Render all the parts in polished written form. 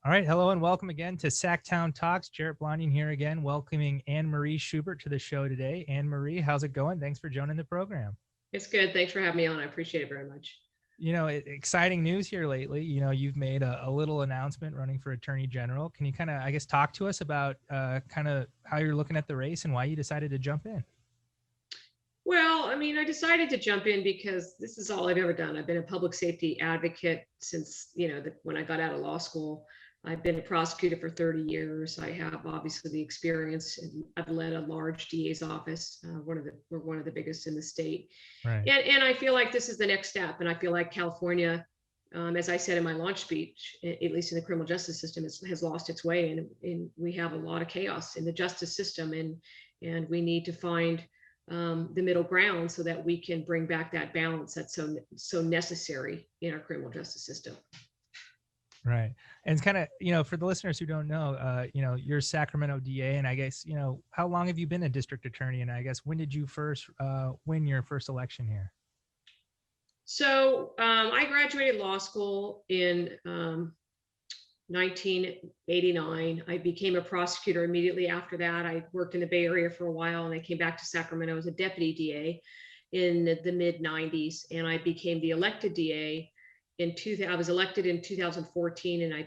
All right. Hello and welcome again to Sacktown Talks. Jarrett Blonding here again, welcoming Anne-Marie Schubert to the show today. Anne-Marie, how's it going? Thanks for joining the program. It's good. Thanks for having me on. I appreciate it very much. Exciting news here lately. You've made a little announcement running for Attorney General. Can you kind of, I guess, talk to us about kind of how you're looking at the race and why you decided to jump in? Well, I decided to jump in because this is all I've ever done. I've been a public safety advocate since, when I got out of law school. I've been a prosecutor for 30 years. I have obviously the experience, and I've led a large DA's office. We're one of the biggest in the state. Right. And I feel like this is the next step. And I feel like California, as I said in my launch speech, at least in the criminal justice system, has lost its way. And we have a lot of chaos in the justice system. And we need to find the middle ground so that we can bring back that balance that's so necessary in our criminal justice system. Right. And it's kind of, for the listeners who don't know, you're Sacramento DA, and I guess, how long have you been a district attorney? And I guess, when did you first win your first election here? So I graduated law school in 1989. I became a prosecutor immediately after that. I worked in the Bay Area for a while, and I came back to Sacramento as a deputy DA in the mid 90s. And I became the elected DA I was elected in 2014, and I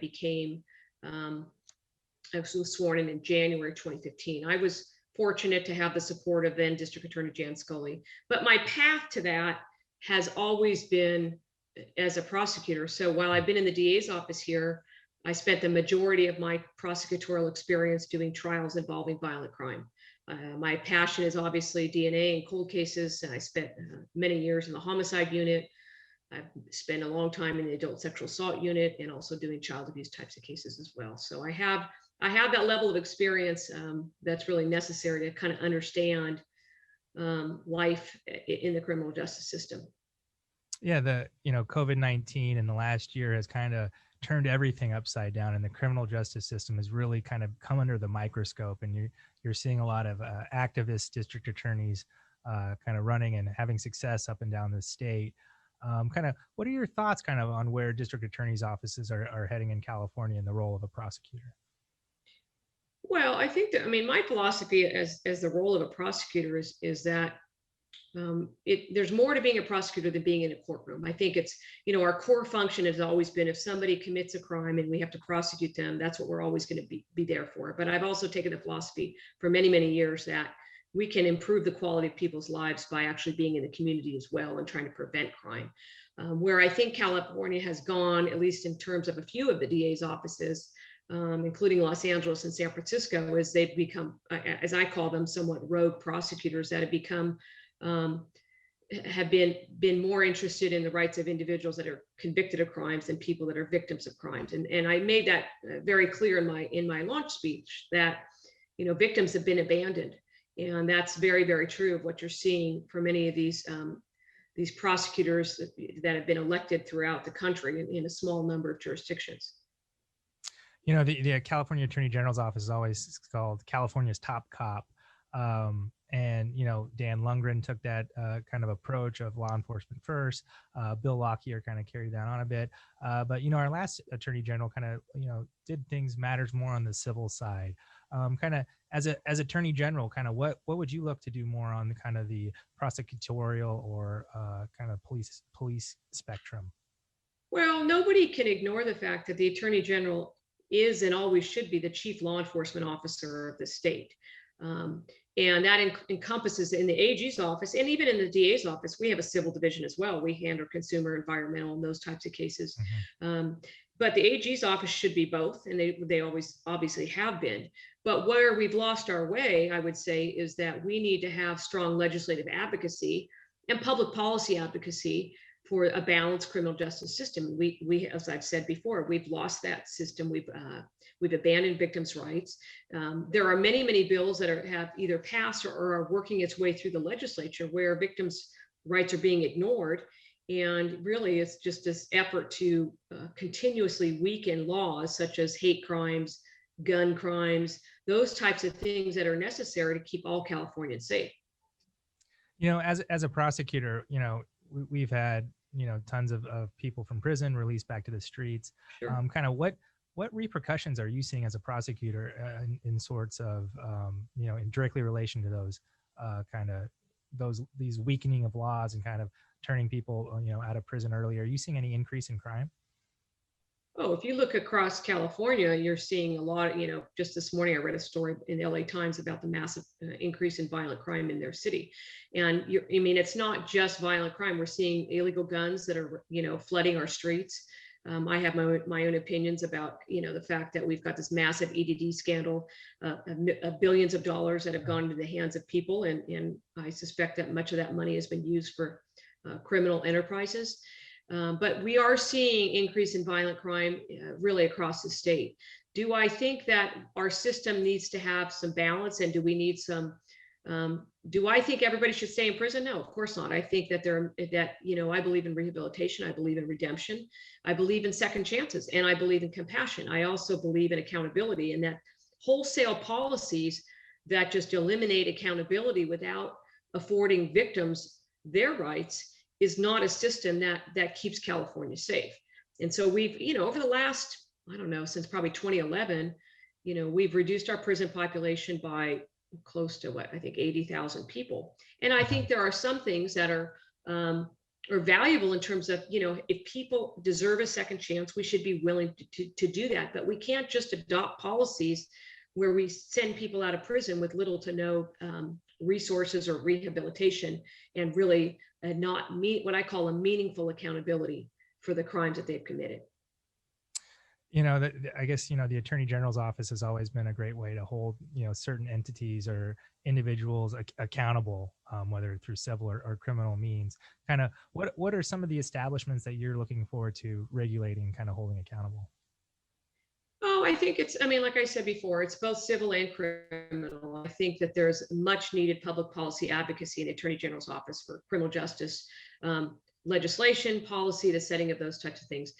was sworn in January 2015. I was fortunate to have the support of then District Attorney Jan Scully. But my path to that has always been as a prosecutor. So while I've been in the DA's office here, I spent the majority of my prosecutorial experience doing trials involving violent crime. My passion is obviously DNA and cold cases. And I spent many years in the homicide unit. I've spent a long time in the adult sexual assault unit, and also doing child abuse types of cases as well. So I have that level of experience that's really necessary to kind of understand life in the criminal justice system. Yeah, COVID-19 in the last year has kind of turned everything upside down, and the criminal justice system has really kind of come under the microscope. And you're seeing a lot of activist district attorneys kind of running and having success up and down the state. What are your thoughts kind of on where district attorneys' offices are heading in California and the role of a prosecutor? Well, I think that, my philosophy as the role of a prosecutor is that there's more to being a prosecutor than being in a courtroom. I think it's, our core function has always been, if somebody commits a crime and we have to prosecute them, that's what we're always going to be there for. But I've also taken the philosophy for many, many years that we can improve the quality of people's lives by actually being in the community as well and trying to prevent crime. Where I think California has gone, at least in terms of a few of the DA's offices, including Los Angeles and San Francisco, is they've become, as I call them, somewhat rogue prosecutors that have become have been more interested in the rights of individuals that are convicted of crimes than people that are victims of crimes. And I made that very clear in my launch speech that, victims have been abandoned. And that's very, very true of what you're seeing for many of these prosecutors that have been elected throughout the country in a small number of jurisdictions. The California Attorney General's office is always called California's top cop. And, Dan Lundgren took that kind of approach of law enforcement first. Bill Lockyer kind of carried that on a bit. But, our last Attorney General kind of, did things matters more on the civil side. Kind of as Attorney General, kind of what would you look to do more on the kind of the prosecutorial or kind of police spectrum? Well, nobody can ignore the fact that the Attorney General is and always should be the chief law enforcement officer of the state. And that encompasses in the AG's office, and even in the DA's office, we have a civil division as well. We handle consumer, environmental, and those types of cases. Mm-hmm. But the AG's office should be both, and they always obviously have been. But where we've lost our way, I would say, is that we need to have strong legislative advocacy and public policy advocacy for a balanced criminal justice system. We, as I've said before, we've lost that system. We've abandoned victims' rights. There are many, many bills that have either passed or are working its way through the legislature where victims' rights are being ignored. And really, it's just this effort to continuously weaken laws such as hate crimes, gun crimes, those types of things that are necessary to keep all Californians safe. As a prosecutor, we've had tons of people from prison released back to the streets. Sure. Kind of what what repercussions are you seeing as a prosecutor in sorts of, in directly relation to those kind of these weakening of laws and kind of turning people, out of prison early? Are you seeing any increase in crime? Oh, if you look across California, you're seeing a lot, just this morning I read a story in the LA Times about the massive increase in violent crime in their city. And it's not just violent crime. We're seeing illegal guns that are, flooding our streets. I have my own opinions about, the fact that we've got this massive EDD scandal, billions of dollars that have gone into the hands of people. And I suspect that much of that money has been used for criminal enterprises. But we are seeing increase in violent crime really across the state. Do I think that our system needs to have some balance, and do we need some? Do I think everybody should stay in prison? No, of course not. I think that I believe in rehabilitation. I believe in redemption. I believe in second chances, and I believe in compassion. I also believe in accountability, and that wholesale policies that just eliminate accountability without affording victims their rights is not a system that keeps California safe. And so we've, over the last, I don't know, since probably 2011, we've reduced our prison population by close to I think 80,000 people. And I think there are some things that are valuable in terms of, if people deserve a second chance, we should be willing to do that. But we can't just adopt policies where we send people out of prison with little to no resources or rehabilitation, and really not meet what I call a meaningful accountability for the crimes that they've committed. I guess, the Attorney General's office has always been a great way to hold, certain entities or individuals accountable, whether through civil or criminal means. Kind of what are some of the establishments that you're looking forward to regulating, kind of holding accountable? Oh, I think like I said before, it's both civil and criminal. I think that there's much needed public policy advocacy in the Attorney General's office for criminal justice, legislation, policy, the setting of those types of things.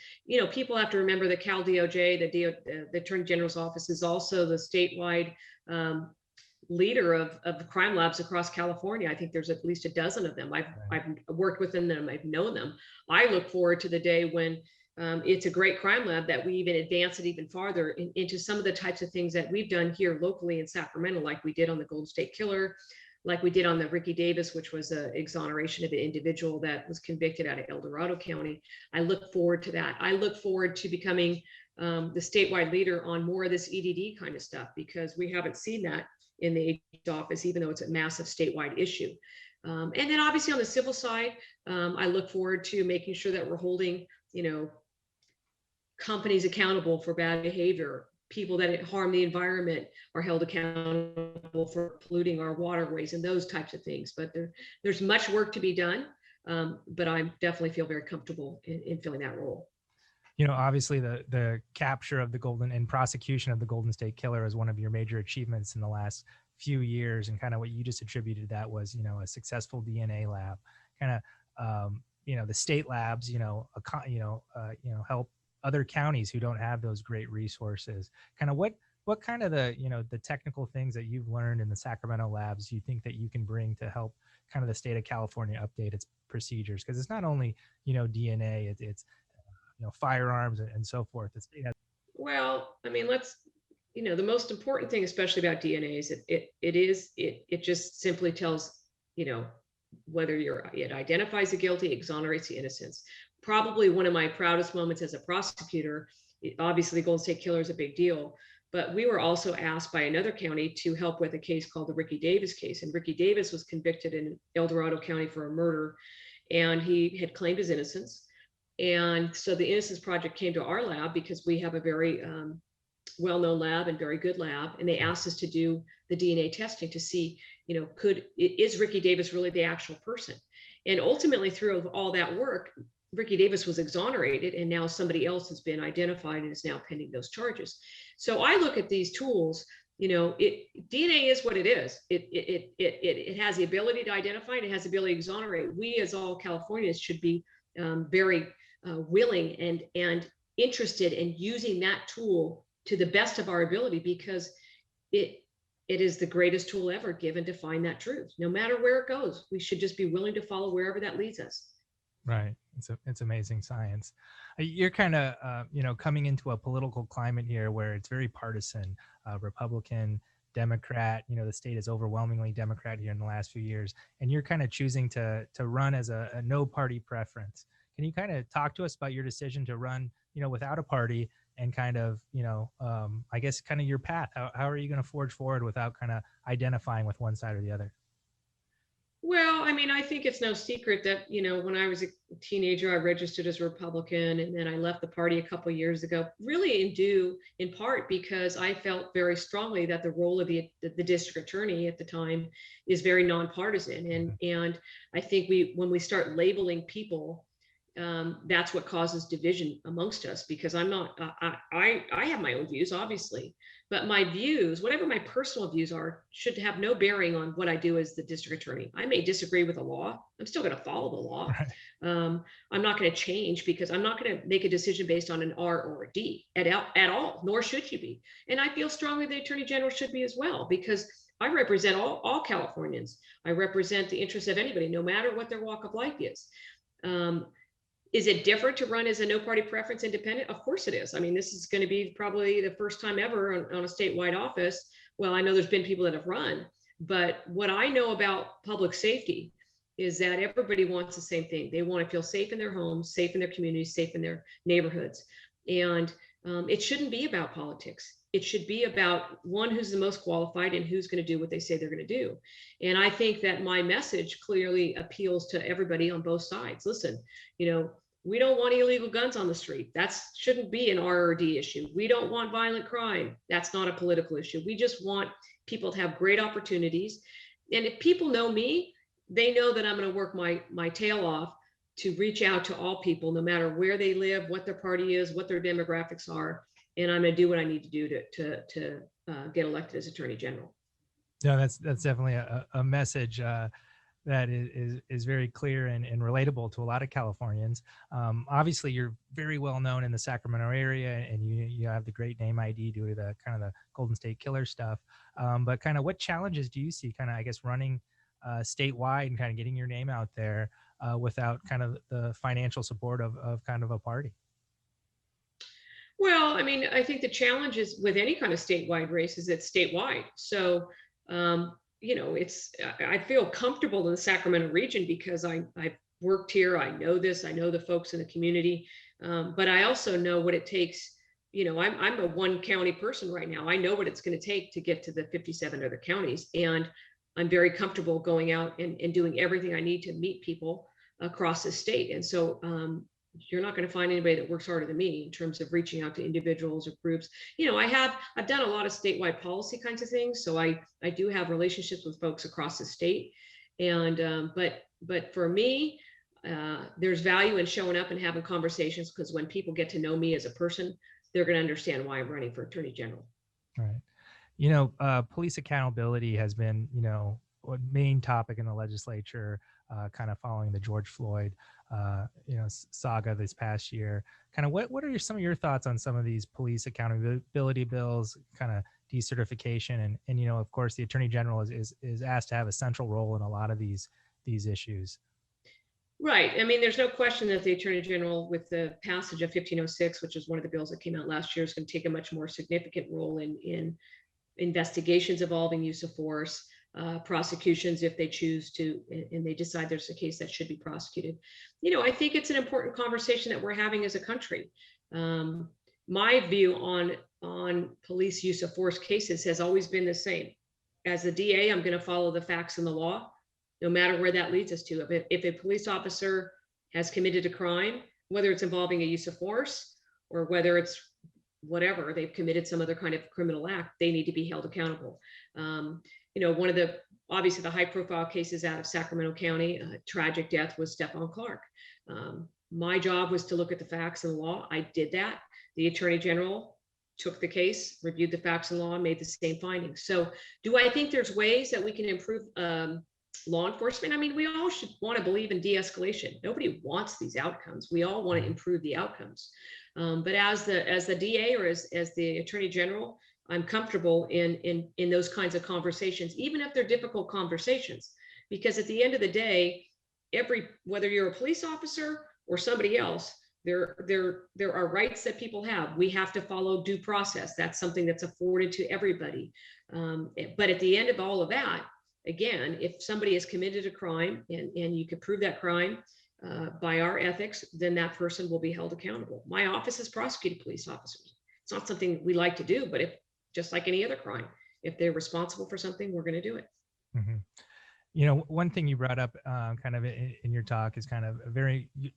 People have to remember that Cal DOJ, the Attorney General's office, is also the statewide leader of the crime labs across California. I think there's at least a dozen of them. I've worked with them, I've known them. I look forward to the day when it's a great crime lab that we even advance it even farther into some of the types of things that we've done here locally in Sacramento, like we did on the Golden State Killer, like we did on the Ricky Davis, which was an exoneration of an individual that was convicted out of El Dorado County. I look forward to that. I look forward to becoming the statewide leader on more of this EDD kind of stuff, because we haven't seen that in the AG's office, even though it's a massive statewide issue. And then obviously on the civil side, I look forward to making sure that we're holding, companies accountable for bad behavior. People that harm the environment are held accountable for polluting our waterways and those types of things. But there's much work to be done. But I definitely feel very comfortable in filling that role. Obviously the capture of the Golden and prosecution of the Golden State Killer is one of your major achievements in the last few years. And kind of what you just attributed to that was, a successful DNA lab. Kind of, the state labs, help other counties who don't have those great resources. Kind of what kind of the technical things that you've learned in the Sacramento labs do you think that you can bring to help kind of the state of California update its procedures? Because it's not only, DNA, it's firearms and so forth. The state has. Well, the most important thing, especially about DNA, is it just simply tells, whether it identifies the guilty, exonerates the innocence. Probably one of my proudest moments as a prosecutor, obviously the Golden State Killer is a big deal, but we were also asked by another county to help with a case called the Ricky Davis case. And Ricky Davis was convicted in El Dorado County for a murder, and he had claimed his innocence. And so the Innocence Project came to our lab because we have a very well-known lab and very good lab. And they asked us to do the DNA testing to see, is Ricky Davis really the actual person? And ultimately, through all that work, Ricky Davis was exonerated, and now somebody else has been identified and is now pending those charges. So I look at these tools, DNA is what it is. It has the ability to identify, and it has the ability to exonerate. We as all Californians should be very willing and interested in using that tool to the best of our ability, because it is the greatest tool ever given to find that truth. No matter where it goes, we should just be willing to follow wherever that leads us. Right. It's amazing science. You're kind of coming into a political climate here where it's very partisan, Republican, Democrat. The state is overwhelmingly Democrat here in the last few years, and you're kind of choosing to run as a no party preference. Can you kind of talk to us about your decision to run, without a party, and kind of, I guess kind of your path? How are you going to forge forward without kind of identifying with one side or the other? Well, I mean, I think it's no secret that, when I was a teenager, I registered as a Republican, and then I left the party a couple of years ago, really in part because I felt very strongly that the role of the district attorney at the time is very nonpartisan. And I think when we start labeling people, that's what causes division amongst us, because I'm not, I have my own views, obviously, but my views, whatever my personal views are, should have no bearing on what I do as the district attorney. I may disagree with the law. I'm still going to follow the law. Right. I'm not going to change, because I'm not going to make a decision based on an R or a D at all, nor should you be. And I feel strongly the attorney general should be as well, because I represent all Californians. I represent the interests of anybody, no matter what their walk of life is. Is it different to run as a no party preference independent? Of course it is. I mean, this is going to be probably the first time ever on a statewide office. Well, I know there's been people that have run, but what I know about public safety is that everybody wants the same thing. They want to feel safe in their homes, safe in their communities, safe in their neighborhoods. And it shouldn't be about politics. It should be about one who's the most qualified and who's going to do what they say they're going to do. And I think that my message clearly appeals to everybody on both sides. Listen, we don't want illegal guns on the street. That shouldn't be an R or D issue. We don't want violent crime. That's not a political issue. We just want people to have great opportunities. And if people know me, they know that I'm going to work my tail off to reach out to all people, no matter where they live, what their party is, what their demographics are. And I'm going to do what I need to do to get elected as Attorney General. No, that's definitely a message that is very clear and relatable to a lot of Californians. Obviously, you're very well known in the Sacramento area, and you have the great name ID due to the kind of the Golden State Killer stuff. But kind of what challenges do you see, kind of, I guess, running statewide and kind of getting your name out there without kind of the financial support of kind of a party? Well, I mean, I think the challenge is with any kind of statewide race is it's statewide. So, I feel comfortable in the Sacramento region because I've worked here. I know this. I know the folks in the community, but I also know what it takes. I'm a one county person right now. I know what it's going to take to get to the 57 other counties, and I'm very comfortable going out and doing everything I need to meet people across the state. And so, you're not going to find anybody that works harder than me in terms of reaching out to individuals or groups. I've done a lot of statewide policy kinds of things. So I do have relationships with folks across the state. And, but for me, there's value in showing up and having conversations, because when people get to know me as a person, they're going to understand why I'm running for Attorney General. Right. Police accountability has been, a main topic in the legislature, kind of following the George Floyd, saga this past year. Kind of what are some of your thoughts on some of these police accountability bills, kind of decertification, and of course the Attorney General is asked to have a central role in a lot of these issues. Right. I mean, there's no question that the Attorney General, with the passage of 1506, which is one of the bills that came out last year, is going to take a much more significant role in investigations involving use of force, prosecutions if they choose to, and they decide there's a case that should be prosecuted. I think it's an important conversation that we're having as a country. My view on police use of force cases has always been the same. As a DA, I'm going to follow the facts and the law, no matter where that leads us to. If a police officer has committed a crime, whether it's involving a use of force or whether it's whatever, they've committed some other kind of criminal act, they need to be held accountable. One of the obviously the high profile cases out of Sacramento County, tragic death, was Stephon Clark. My job was to look at the facts and the law. I did that. The Attorney General took the case, reviewed the facts and law, and made the same findings. So do I think there's ways that we can improve law enforcement? I mean, we all should want to believe in de-escalation. Nobody wants these outcomes. We all want to improve the outcomes. But as the DA or as the Attorney General, I'm comfortable in those kinds of conversations, even if they're difficult conversations, because at the end of the day, whether you're a police officer or somebody else, there are rights that people have. We have to follow due process. That's something that's afforded to everybody. But at the end of all of that, again, if somebody has committed a crime and you can prove that crime by our ethics, then that person will be held accountable. My office has prosecuted police officers. It's not something we like to do, but if, just like any other crime, if they're responsible for something, we're going to do it. Mm-hmm. One thing you brought up kind of in your talk is kind of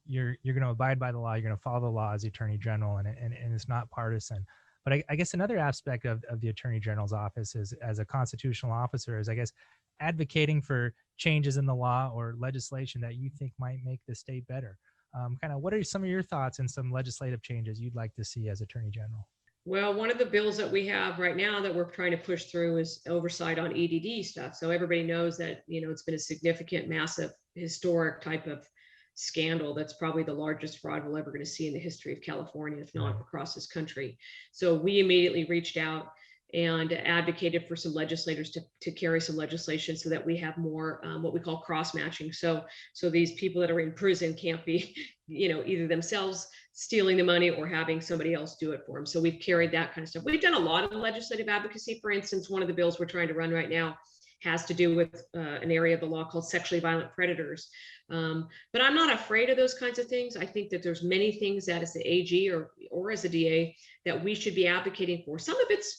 you're going to abide by the law. You're going to follow the law as the Attorney General, and it's not partisan. But I guess another aspect of the Attorney General's office is, as a constitutional officer, is, I guess, advocating for changes in the law or legislation that you think might make the state better. Kind of, what are some of your thoughts and some legislative changes you'd like to see as Attorney General? Well, one of the bills that we have right now that we're trying to push through is oversight on EDD stuff. So everybody knows that, it's been a significant, massive, historic type of scandal that's probably the largest fraud we're ever going to see in the history of California, if not across this country. So we immediately reached out and advocated for some legislators to carry some legislation so that we have more what we call cross matching. So these people that are in prison can't be, either themselves stealing the money or having somebody else do it for them. So we've carried that kind of stuff. We've done a lot of legislative advocacy. For instance, one of the bills we're trying to run right now has to do with an area of the law called sexually violent predators. But I'm not afraid of those kinds of things. I think that there's many things that as the AG or as a DA that we should be advocating for. Some of it's,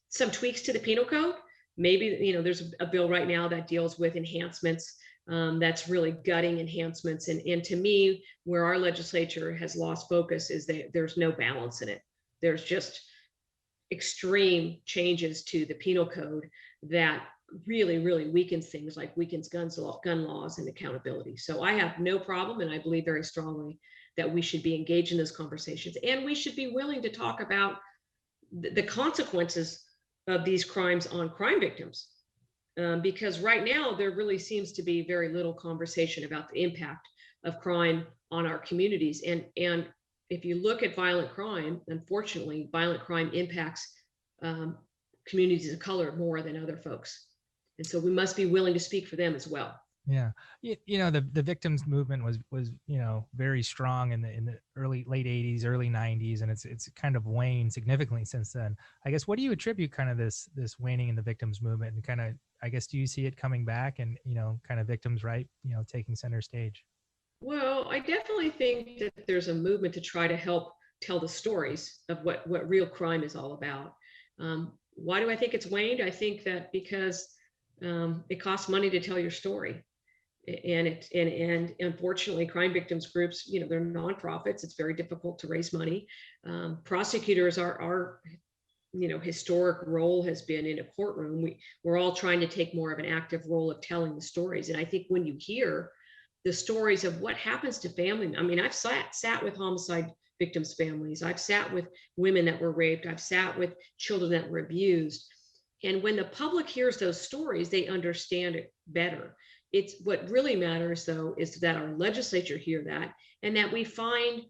some tweaks to the penal code. Maybe, there's a bill right now that deals with enhancements. That's really gutting enhancements. And to me, where our legislature has lost focus is that there's no balance in it. There's just extreme changes to the penal code that really, really weakens things, like weakens gun laws and accountability. So I have no problem, and I believe very strongly that we should be engaged in those conversations, and we should be willing to talk about the consequences of these crimes on crime victims. Because right now there really seems to be very little conversation about the impact of crime on our communities. And if you look at violent crime, unfortunately, violent crime impacts communities of color more than other folks. And so we must be willing to speak for them as well. Yeah. The victims movement was, very strong in the late 80s, early 90s, and it's kind of waned significantly since then. I guess, what do you attribute kind of this waning in the victims movement, and kind of, I guess, do you see it coming back and, kind of victims' right, taking center stage? Well, I definitely think that there's a movement to try to help tell the stories of what real crime is all about. Why do I think it's waned? I think that because it costs money to tell your story. And unfortunately, crime victims groups, they're nonprofits. It's very difficult to raise money. Prosecutors are historic role has been in a courtroom. We're all trying to take more of an active role of telling the stories. And I think when you hear the stories of what happens to family, I mean, I've sat with homicide victims' families. I've sat with women that were raped. I've sat with children that were abused. And when the public hears those stories, they understand it better. It's what really matters, though, is that our legislature hear that, and that we find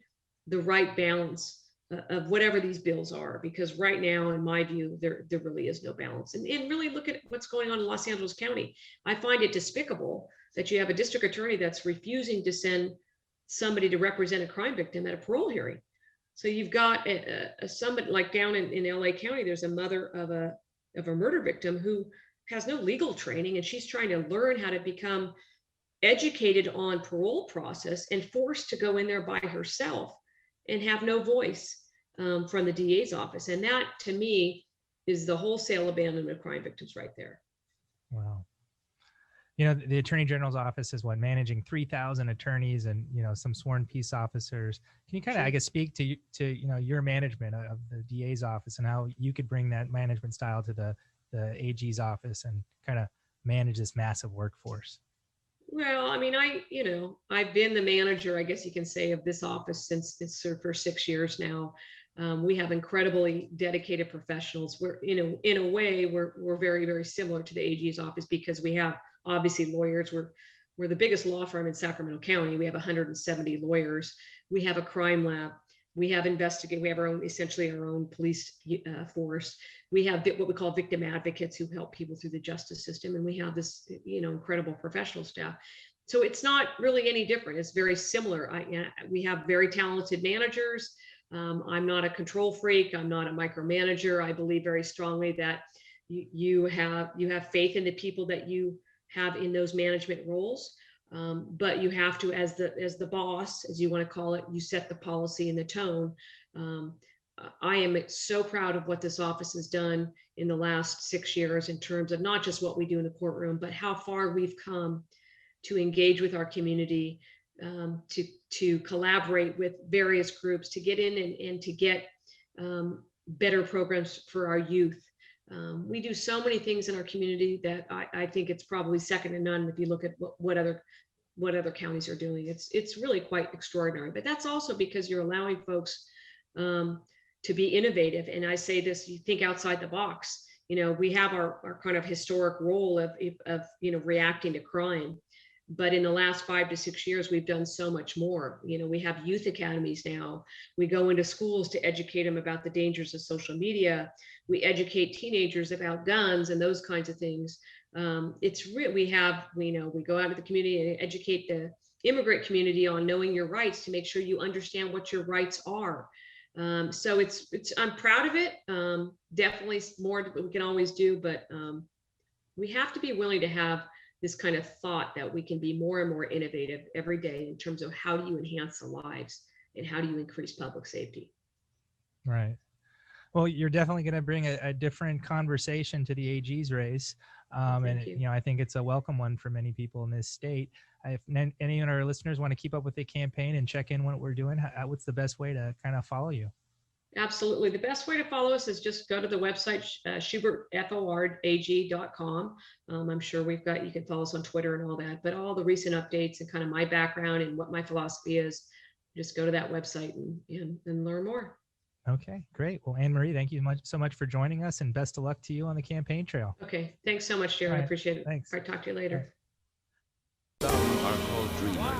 the right balance of whatever these bills are. Because right now, in my view, there really is no balance. And really look at what's going on in Los Angeles County. I find it despicable that you have a district attorney that's refusing to send somebody to represent a crime victim at a parole hearing. So you've got somebody like down in LA County, there's a mother of a murder victim who has no legal training, and she's trying to learn how to become educated on parole process and forced to go in there by herself and have no voice from the DA's office. And that, to me, is the wholesale abandonment of crime victims right there. Wow. The Attorney General's office is managing 3,000 attorneys and, some sworn peace officers. Can you kind of, I guess, speak to your management of the DA's office and how you could bring that management style to the AG's office and kind of manage this massive workforce? Well, I mean, I've been the manager, I guess you can say, of this office since for 6 years now. We have incredibly dedicated professionals. We're, in a way, we're very, very similar to the AG's office because we have obviously lawyers. We're the biggest law firm in Sacramento County. We have 170 lawyers. We have a crime lab. We have our own, essentially our own police force. We have what we call victim advocates who help people through the justice system. And we have this, incredible professional staff. So it's not really any different. It's very similar. We have very talented managers. I'm not a control freak. I'm not a micromanager. I believe very strongly that you have faith in the people that you have in those management roles. But you have to, as the boss, as you want to call it, you set the policy and the tone. I am so proud of what this office has done in the last 6 years in terms of not just what we do in the courtroom, but how far we've come to engage with our community, to collaborate with various groups, to get in and to get better programs for our youth. We do so many things in our community that I think it's probably second to none if you look at what other counties are doing. It's really quite extraordinary. But that's also because you're allowing folks to be innovative. And I say this, you think outside the box. We have our kind of historic role of reacting to crime. But in the last 5 to 6 years, we've done so much more. We have youth academies now. We go into schools to educate them about the dangers of social media. We educate teenagers about guns and those kinds of things. It's real. We go out to the community and educate the immigrant community on knowing your rights to make sure you understand what your rights are. So I'm proud of it. Definitely more that we can always do, but we have to be willing to have this kind of thought that we can be more and more innovative every day in terms of how do you enhance the lives and how do you increase public safety. Right. Well, you're definitely going to bring a different conversation to the AG's race. And I think it's a welcome one for many people in this state. If any of our listeners want to keep up with the campaign and check in what we're doing, what's the best way to kind of follow you? Absolutely. The best way to follow us is just go to the website, schubertford.com. I'm sure you can follow us on Twitter and all that, but all the recent updates and kind of my background and what my philosophy is, just go to that website and learn more. Okay, great. Well, Anne Marie, thank you so much for joining us, and best of luck to you on the campaign trail. Okay. Thanks so much, Jared. I appreciate it. Thanks. I'll talk to you later. Some are called dreamers.